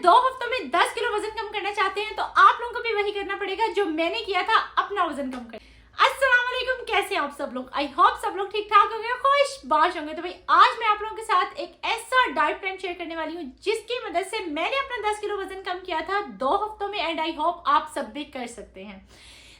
2 हफ्तों में 10 किलो वजन कम करना चाहते हैं तो आप लोगों को भी वही करना पड़ेगा जो मैंने किया था, अपना वजन कम कर। अस्सलाम वालेकुम, कैसे हैं आप सब लोग? आई होप सब लोग ठीक ठाक होंगे, खुशबाश होंगे। तो भाई आज मैं आप लोगों के साथ एक ऐसा डाइट प्लान शेयर करने वाली हूँ जिसकी मदद से मैंने अपना 10 किलो वजन कम किया था 2 हफ्तों में, एंड आई होप आप सब भी कर सकते हैं।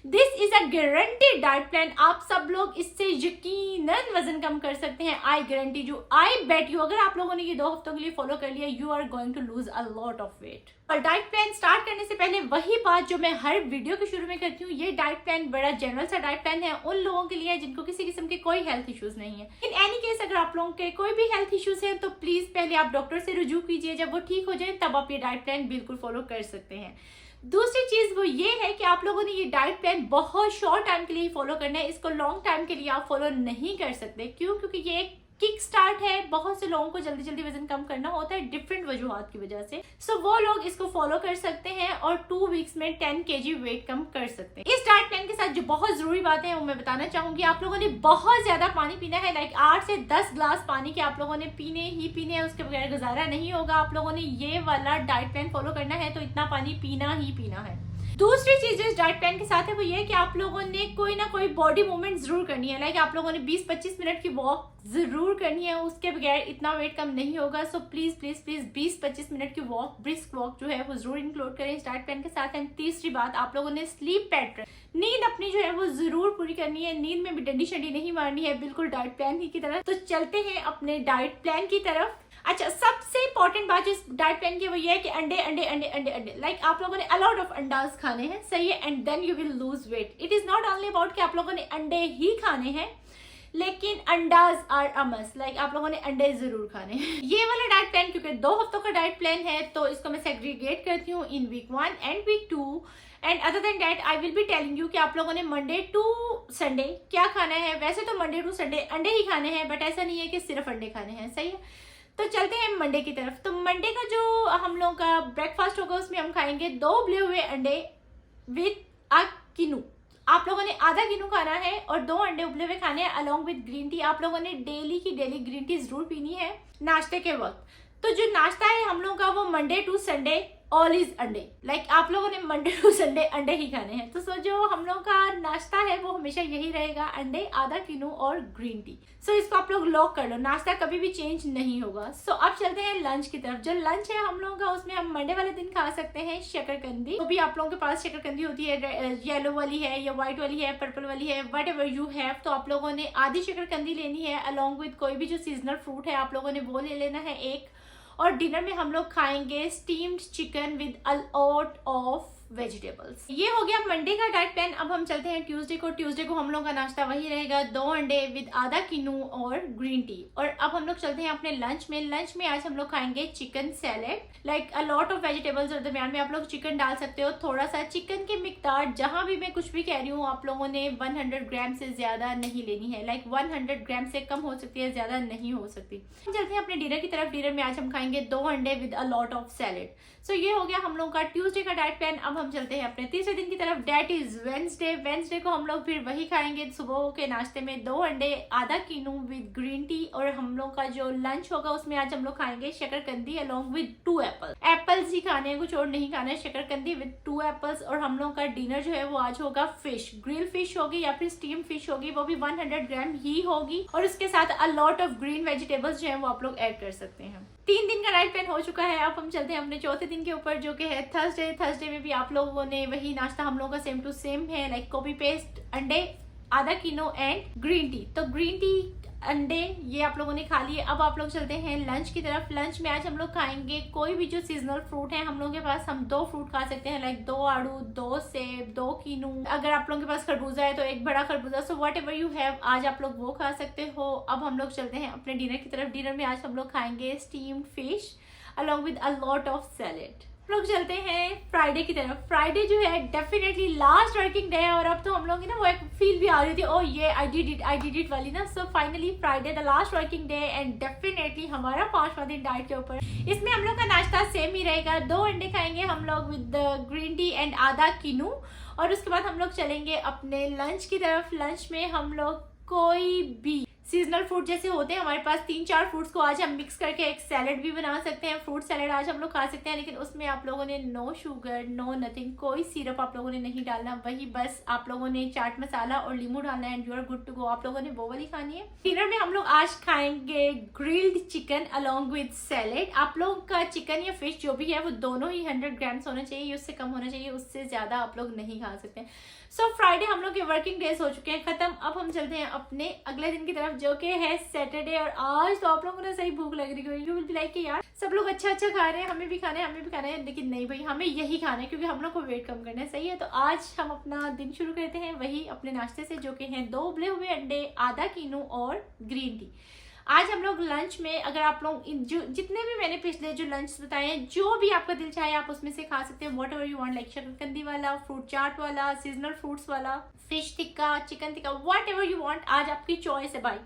This is a guaranteed diet plan. आप सब लोग इससे यकीनन वजन कम कर सकते हैं। आई guarantee you, I bet you, अगर आप लोगों ने ये 2 हफ्तों के लिए फॉलो कर लिया, you are going to lose a lot of weight. और डाइट प्लान स्टार्ट करने से पहले वही बात जो मैं हर वीडियो के शुरू में करती हूँ, ये डाइट प्लान बड़ा जनरल सा डाइट प्लान है उन लोगों के लिए जिनको किसी किस्म के कोई हेल्थ इश्यूज नहीं है। इन एनी केस अगर आप लोगों के कोई भी हेल्थ इश्यूज हैं तो प्लीज पहले आप डॉक्टर से रुजू कीजिए। जब वो ठीक हो जाए तब आप ये डाइट प्लान बिल्कुल फॉलो कर सकते हैं। दूसरी चीज वो ये है कि आप लोगों ने ये डाइट प्लान बहुत शॉर्ट टाइम के लिए फॉलो करना है। इसको लॉन्ग टाइम के लिए आप फॉलो नहीं कर सकते। क्यों? क्योंकि ये एक किक स्टार्ट है। बहुत से लोगों को जल्दी जल्दी वजन कम करना होता है डिफरेंट वजूहात की वजह से। सो वो लोग इसको फॉलो कर सकते हैं और 2 वीक्स में 10 kg वेट कम कर सकते हैं। इस डाइट प्लान के साथ जो बहुत जरूरी बातें हैं वो मैं बताना चाहूंगी। आप लोगों ने बहुत ज्यादा पानी पीना है, लाइक 8 से 10 ग्लास पानी के आप लोगों ने पीने ही पीने हैं, उसके बगैर गुजारा नहीं होगा। आप लोगों ने ये वाला डाइट प्लान फॉलो करना है तो इतना पानी पीना ही पीना है। दूसरी चीज जो इस डाइट प्लान के साथ है वो ये कि आप लोगों ने कोई ना कोई बॉडी मूवमेंट जरूर करनी है। लाइक आप लोगों ने 20-25 मिनट की वॉक जरूर करनी है, उसके बगैर इतना वेट कम नहीं होगा। So please please please 20-25 minute की वॉक, ब्रिस्क वॉक जो है वो जरूर इंक्लूड करें इस डाइट प्लान के साथ। एंड तीसरी बात, आप लोगों ने स्लीप पैटर्न, नींद अपनी जो है वो जरूर पूरी करनी है। नींद में भी डंडी शंडी नहीं मारनी है, बिल्कुल डाइट प्लान की तरह। तो चलते हैं अपने डाइट प्लान की तरफ। अच्छा, सबसे इंपॉर्टेंट बात इस डाइट प्लान की वो ये है कि अंडे अंडे अंडे अंडे अंडे, लाइक आप लोगों ने अलॉट ऑफ अंडाज खाने हैं, सही है, and then you will lose weight. It is not only about कि आप लोगों ने अंडे ही खाने हैं, लेकिन अंडाज आर अ मस्ट, लाइक आप लोगों ने अंडे जरूर खाने हैं। ये वाला डाइट प्लान क्योंकि 2 हफ्तों का डाइट प्लान है तो इसको मैं सेग्रीगेट करती हूँ in week 1 and week 2। And other than that I will be telling you कि आप लोगों ने मंडे टू संडे क्या खाना है। वैसे तो मंडे टू संडे अंडे ही खाने हैं, बट ऐसा नहीं है कि सिर्फ अंडे खाने हैं, सही है। तो चलते हैं मंडे की तरफ। तो मंडे का जो हम लोगों का ब्रेकफास्ट होगा उसमें हम खाएंगे 2 उबले हुए अंडे विद अ किनू। आप लोगों ने आधा किनू खाना है और 2 अंडे उबले हुए खाने हैं अलॉन्ग विद ग्रीन टी। आप लोगों ने डेली की डेली ग्रीन टी जरूर पीनी है नाश्ते के वक्त। तो जो नाश्ता है हम लोगों का वो Monday to Sunday all is अंडे, लाइक आप लोगों ने मंडे टू संडे अंडे ही खाने हैं। तो जो हम लोगों का नाश्ता है वो हमेशा यही रहेगा, अंडे, आधा किनू और ग्रीन टी। सो इसको आप लोग लॉक कर लो, नाश्ता कभी भी चेंज नहीं होगा। सो अब चलते हैं लंच की तरफ। जो लंच है हम लोगों का उसमें हम मंडे वाले दिन खा सकते हैं शकरकंदी। तो भी आप लोगों के पास शकरकंदी होती है, येलो वाली है या व्हाइट वाली है, पर्पल वाली है, वट एवर यू हैव। तो आप लोगों ने आधी शकरकंदी लेनी है अलॉन्ग विद कोई भी जो सीजनल फ्रूट है आप लोगों ने वो ले लेना है एक। और डिनर में हम लोग खाएंगे steamed chicken with a lot of vegetables. ये हो गया मंडे का डाइट प्लान। अब हम चलते हैं ट्यूसडे को। ट्यूसडे को हम लोग का नाश्ता वही रहेगा, 2 अंडे विद आधा किनू और ग्रीन टी। और अब हम लोग चलते हैं अपने लंच में। लंच में आज हम लोग खाएंगे chicken salad, like a lot of vegetables. और दरमियान में आप लोग चिकन डाल सकते हो थोड़ा सा। चिकन की मिकदार जहां भी मैं कुछ भी कह रही हूँ आप लोगों ने 100 ग्राम से ज्यादा नहीं लेनी है, लाइक 100 ग्राम से कम हो सकती है, ज्यादा नहीं हो सकती। हम चलते हैं अपने डिनर की तरफ। डिनर में आज हम खाएंगे 2 अंडे with a lot of salad. So ये हो गया हम लोग का ट्यूसडे का डाइट प्लान। अब हम चलते हैं अपने तीसरे दिन की तरफ, डेट इज वेंसडे। वेंसडे को हम लोग फिर वही खाएंगे सुबह के नाश्ते में 2 अंडे, आधा किनू विद ग्रीन टी। और हम लोग का जो लंच होगा उसमें आज हम लोग खाएंगे शकरकंदी अलॉन्ग विद 2 एप्पल। एप्पल्स ही खाने हैं, कुछ और नहीं खाना है। शकरकंदी विद 2 एप्पल्स। और हम लोग का डिनर जो है वो आज होगा फिश, ग्रिल फिश होगी या फिर स्टीम फिश होगी, वो भी 100 ग्राम ही होगी। और उसके साथ अ लॉट ऑफ ग्रीन वेजिटेबल्स जो है वो आप लोग ऐड कर सकते हैं। 3 दिन का डाइट प्लान हो चुका है। अब हम चलते हैं अपने चौथे दिन के ऊपर जो कि है थर्सडे। थर्सडे में भी आप लोगों ने वही नाश्ता हम लोगों का सेम टू सेम है, लाइक कॉपी पेस्ट, अंडे, आधा किनो एंड ग्रीन टी। तो ग्रीन टी, अंडे ये आप लोगों ने खा लिए। अब आप लोग चलते हैं लंच की तरफ। लंच में आज हम लोग खाएंगे कोई भी जो सीजनल फ्रूट है हम लोगों के पास, हम 2 फ्रूट खा सकते हैं, लाइक 2 आड़ू, 2 सेब, 2 कीनू। अगर आप लोगों के पास खरबूजा है तो एक बड़ा खरबूजा। So what ever you have आज आप लोग वो खा सकते हो। अब हम लोग चलते हैं अपने डिनर की तरफ। डिनर में आज हम लोग खाएंगे steamed fish along with a lot of salad. लोग चलते हैं फ्राइडे की तरफ। फ्राइडे जो है डेफिनेटली लास्ट वर्किंग डे है और अब तो हम लोग ना वो एक फील भी आ रही थी, ओ ये आई डिड इट वाली ना। So finally Friday the last working day and definitely हमारा 5वां दिन डाइट के ऊपर। इसमें हम लोग का नाश्ता सेम ही रहेगा, 2 अंडे खाएंगे हम लोग विद ग्रीन टी एंड आधा किनू। और उसके बाद हम लोग चलेंगे अपने लंच की तरफ। लंच में हम लोग कोई भी सीजनल फ्रूट जैसे होते हैं हमारे पास 3-4 फ्रूट्स को आज हम मिक्स करके एक सैलेड भी बना सकते हैं। फ्रूट सैलेड आज हम लोग खा सकते हैं, लेकिन उसमें आप लोगों ने नो शुगर नो नथिंग, कोई सिरप आप लोगों ने नहीं डालना, वही बस आप लोगों ने चाट मसाला और नींबू डालना है and you are good to go. आप लोगों ने वो वाली खानी है। डिनर में हम लोग आज खाएंगे grilled chicken along with salad. आप लोग का चिकन या फिश जो भी है वो दोनों ही 100 ग्राम्स होना चाहिए, उससे कम होना चाहिए, उससे ज्यादा आप लोग नहीं खा सकते। सो फ्राइडे हम लोग के वर्किंग डेज हो चुके हैं खत्म। अब हम चलते हैं अपने अगले दिन की तरफ जो कि है सैटरडे। और आज तो आप लोगों को सही भूख लग रही है, यू विल बी लाइक कि यार सब लोग अच्छा अच्छा खा रहे हैं, हमें भी खाना है हमें भी खाना है, लेकिन नहीं भाई हमें यही खाना है क्योंकि हम लोग को वेट कम करना है। सही है, तो आज हम अपना दिन शुरू करते हैं वही अपने नाश्ते से जो कि हैं 2 उबले हुए अंडे, आधा कीनू और ग्रीन टी। आज हम लोग लंच में, अगर आप लोग जो जितने भी मैंने पिछले जो लंच बताए हैं, जो भी आपका दिल चाहे आप उसमें से खा सकते हैं, whatever you want, like शकरकंदी वाला, फ्रूट चाट वाला, सीजनल फ्रूट्स वाला, fish tikka, chicken tikka, whatever you want, आज आपकी चॉइस है भाई,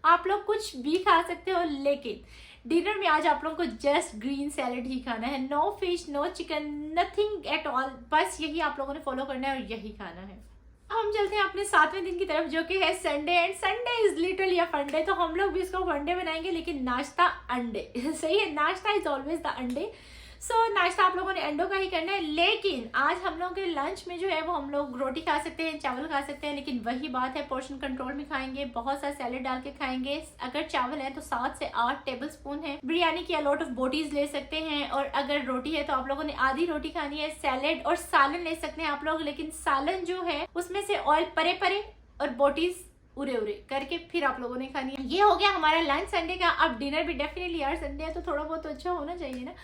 आप लोग कुछ भी खा सकते हो। लेकिन डिनर में आज आप लोगों को जस्ट ग्रीन सैलेड ही खाना है, no fish no chicken nothing at all, बस यही आप लोगों ने फॉलो करना है और यही खाना है। हम चलते हैं अपने 7वें दिन की तरफ जो कि है Sunday and Sunday is literally a fun day. तो हम लोग भी इसको फन डे बनाएंगे, लेकिन नाश्ता अंडे सही है, नाश्ता इज ऑलवेज द अंडे। सो नाश्ता आप लोगों ने अंडों का ही करना है। लेकिन आज हम लोग के लंच में जो है वो हम लोग रोटी खा सकते हैं, चावल खा सकते हैं, लेकिन वही बात है पोर्शन कंट्रोल में खाएंगे, बहुत सारा सैलेड डाल के खाएंगे। अगर चावल है तो 7 से 8 टेबल स्पून है। बिरयानी की अलॉट ऑफ बोटीज ले सकते हैं, और अगर रोटी है तो आप लोगों ने आधी रोटी खानी है। सैलेड और सालन ले सकते हैं आप लोग, लेकिन सालन जो है उसमें से ऑयल परे परे और बोटीज उरे उरे करके फिर आप लोगों ने खानी है। ये हो गया हमारा लंच संडे का। अब डिनर भी डेफिनेटली यार संडे है तो थोड़ा बहुत तो अच्छा होना चाहिए ना।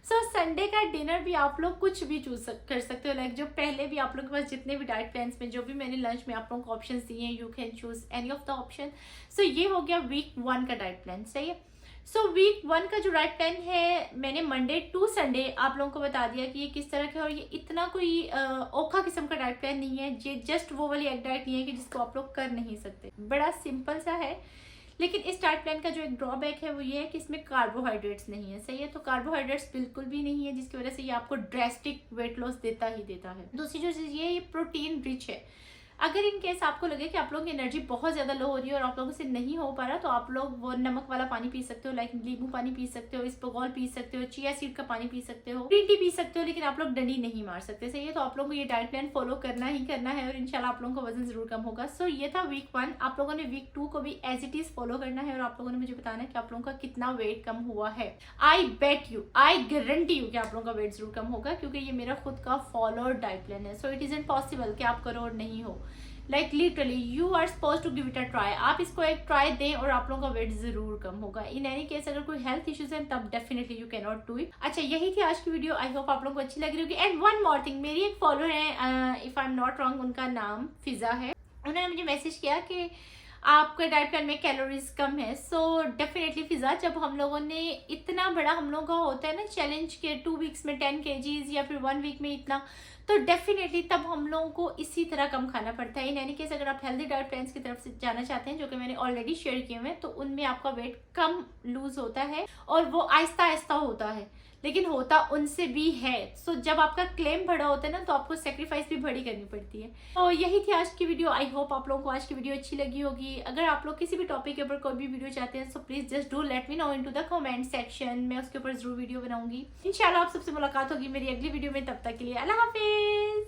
सो संडे का डिनर भी आप लोग कुछ भी चूज कर सकते हो, लाइक जो पहले भी आप लोग के पास जितने भी डाइट प्लान्स में जो भी मैंने लंच में आप लोगों को ऑप्शंस दिए हैं, you can choose any of the option. So ये हो गया वीक 1 का डाइट प्लान। सही है। सो वीक 1 का जो डाइट प्लान है मैंने मंडे टू संडे आप लोगों को बता दिया कि ये किस तरह का, और ये इतना कोई औखा किस्म का डाइट प्लान नहीं है। ये जस्ट वो वाली एग डाइट नहीं है कि जिसको आप लोग कर नहीं सकते, बड़ा सिंपल सा है। लेकिन इस डाइट प्लान का जो एक ड्रॉबैक है वो ये है कि इसमें कार्बोहाइड्रेट्स नहीं है। सही है, तो कार्बोहाइड्रेट्स बिल्कुल भी नहीं है, जिसकी वजह से ये आपको ड्रेस्टिक वेट लॉस देता ही देता है। दूसरी जो चीज़ ये प्रोटीन रिच है। अगर इन केस आपको लगे कि आप लोगों की एनर्जी बहुत ज़्यादा लो हो रही है और आप लोगों से नहीं हो पा रहा, तो आप लोग वो नमक वाला पानी पी सकते हो, लाइक नींबू पानी पी सकते हो, इसबगोल पी सकते हो, चिया सीड का पानी पी सकते हो, ग्रीन टी पी सकते हो, लेकिन आप लोग डंडी नहीं मार सकते। सही है, तो आप लोगों को ये डाइट प्लान फॉलो करना ही करना है और इंशाल्लाह आप लोगों का वजन जरूर कम होगा। सो ये था वीक 1। आप लोगों ने वीक 2 को भी एज इट इज फॉलो करना है और आप लोगों ने मुझे बताना है कि आप लोगों का कितना वेट कम हुआ है। I bet you, I guarantee you कि आप लोगों का वेट जरूर कम होगा, क्योंकि ये मेरा खुद का फॉलोड डाइट प्लान है। सो इट इज इम्पॉसिबल कि आप करो और नहीं हो। Like literally you are suppose to give it a try. आप इसको एक ट्राई दें और आप लोगों का वेट जरूर कम होगा। इन एनी केस अगर कोई हेल्थ इश्यूज हैं तब definitely you can not do it. अच्छा, यही थी आज की वीडियो। आई होप आप लोगों को अच्छी लग रही होगी। एंड वन मोर थिंग, मेरी एक फॉलोअर है, if I am not wrong, उनका नाम फिजा है। उन्होंने मुझे मैसेज किया कि आपके डाइट प्लान में कैलोरीज कम है। सो डेफिनेटली फिजा, जब हम लोगों ने इतना बड़ा हम लोगों का होता है ना चैलेंज के 2 वीक्स में 10 kgs या फिर 1 वीक में इतना, तो डेफिनेटली तब हम लोगों को इसी तरह कम खाना पड़ता है। इन एनी केस अगर आप हेल्दी डाइट प्लान्स की तरफ से जाना चाहते हैं, जो कि मैंने ऑलरेडी शेयर किए हुए हैं, तो उनमें आपका वेट कम लूज होता है और वो आहिस्ता आहिस्ता होता है, लेकिन होता उनसे भी है। सो जब आपका क्लेम बड़ा होता है ना, तो आपको सेक्रीफाइस भी बड़ी करनी पड़ती है। तो यही थी आज की वीडियो। आई होप आप लोगों को आज की वीडियो अच्छी लगी होगी। अगर आप लोग किसी भी टॉपिक के ऊपर कोई भी वीडियो चाहते हैं, so please just do let me know into the comment section. मैं उसके ऊपर जरूर वीडियो बनाऊंगी। इंशाल्लाह आप सबसे मुलाकात होगी मेरी अगली वीडियो में। तब तक के लिए अल्लाह हाफिज।